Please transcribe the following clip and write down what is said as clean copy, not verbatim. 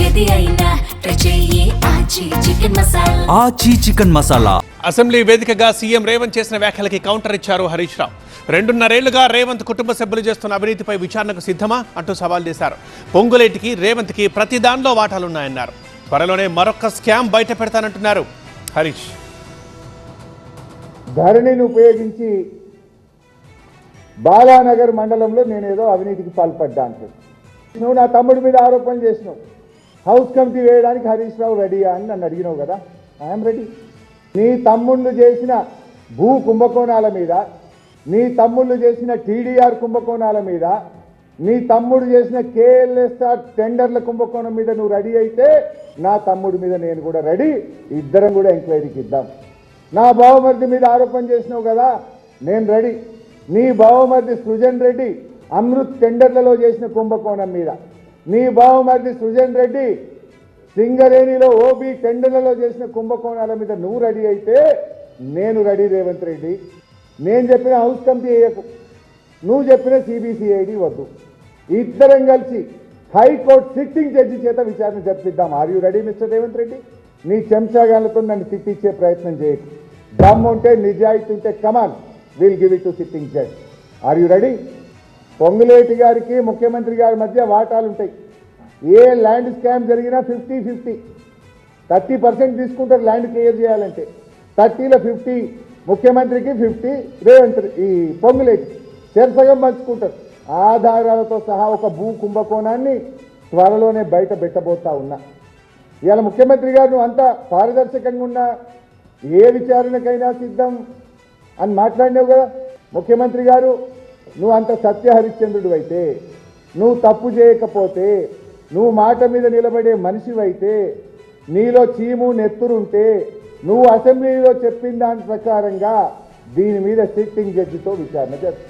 ఏది అయినా రుచి ఆచి చికెన్ మసాలా. ఆచి చికెన్ మసాలా. అసెంబ్లీ వేదికగా సీఎం రేవంత్ చేసిన వ్యాఖ్యలకి కౌంటర్ ఇచ్చారు హరీష్ రావు. 2.5 ఏళ్లుగా రేవంత్ కుటుంబ సభ్యులు చేస్తున్న అవినీతిపై విచారణకు సిద్ధమా అంటూ సవాల్ చేశారు. పొంగులేటికి రేవంత్కి ప్రతి దానిలో వాటాలున్నాయన్నారు. త్వరలోనే మరొక స్కామ్ బయట పెడతానంటున్నారు హరీష్. ధరణిని ఉపయోగించి బాలానగర్ మండలంలో నేనేదో అవినీతికి పాల్పడ్డా అంటాడు. నువ్వు నా తమ్ముడి మీద ఆరోపణలు చేసినావు. హౌస్ కమిటీ వేయడానికి హరీష్ రావు రెడీయా అని నన్ను అడిగినావు కదా. I'm ready. నీ తమ్ముళ్ళు చేసిన భూ కుంభకోణాల మీద, నీ తమ్ముళ్ళు చేసిన టీడీఆర్ కుంభకోణాల మీద, నీ తమ్ముడు చేసిన కేఎల్ఎస్ఆర్ టెండర్ల కుంభకోణం మీద నువ్వు రెడీ అయితే నా తమ్ముడి మీద నేను కూడా రెడీ. ఇద్దరం కూడా ఎంక్వైరీకి ఇద్దాం. నా బావమర్ది మీద ఆరోపణ చేసినావు కదా, నేను రెడీ. నీ బావమర్ది సృజన్ రెడ్డి అమృత్ టెండర్లలో చేసిన కుంభకోణం మీద, నీ బావమర్ది సృజన్ రెడ్డి సింగరేణిలో ఓబీ టెండర్లలో చేసిన కుంభకోణాల మీద నువ్వు రెడీ అయితే నేను రెడీ. రేవంత్ రెడ్డి, నేను చెప్పిన హౌస్ కమిటీ వేయకు, నువ్వు చెప్పిన సిబిసిఐడి వద్దు. ఇద్దరం కలిసి హైకోర్టు సిట్టింగ్ జడ్జి చేత విచారణ జరిపిద్దాం. Are you ready mister Revanth Reddy? నీ చెంచాగాలతో నన్ను తిట్టించే ప్రయత్నం చేయకు. దమ్ ఉంటే, నిజాయితీ ఉంటే come on, will give it to sitting judge. Are you ready? Ponguleti గారికి ముఖ్యమంత్రి గారి మధ్య వాటాలు ఉంటాయి. ఏ ల్యాండ్ స్కామ్ జరిగినా 50-50, 30% తీసుకుంటారు ల్యాండ్ క్లియర్ చేయాలంటే. 30లో 50 ముఖ్యమంత్రికి, 50 రేవంత్ ఈ పొంగులేటి చెరసగం పంచుకుంటారు. ఆధారాలతో సహా ఒక భూ కుంభకోణాన్ని త్వరలోనే బయట పెట్టబోతా ఉన్నా. ఇవాళ ముఖ్యమంత్రి గారు నువ్వు అంతా పారదర్శకంగా ఉన్నా, ఏ విచారణకైనా సిద్ధం అని మాట్లాడినావు కదా. ముఖ్యమంత్రి గారు, నువ్వు అంత సత్యహరిశ్చంద్రుడు అయితే, నువ్వు తప్పు చేయకపోతే, నువ్వు మాట మీద నిలబడే మనిషివైతే, నీలో చీము నెత్తురుంటే నువ్వు అసెంబ్లీలో చెప్పిన దాని ప్రకారంగా దీని మీద సిట్టింగ్ జడ్జితో విచారణ చేస్తావు.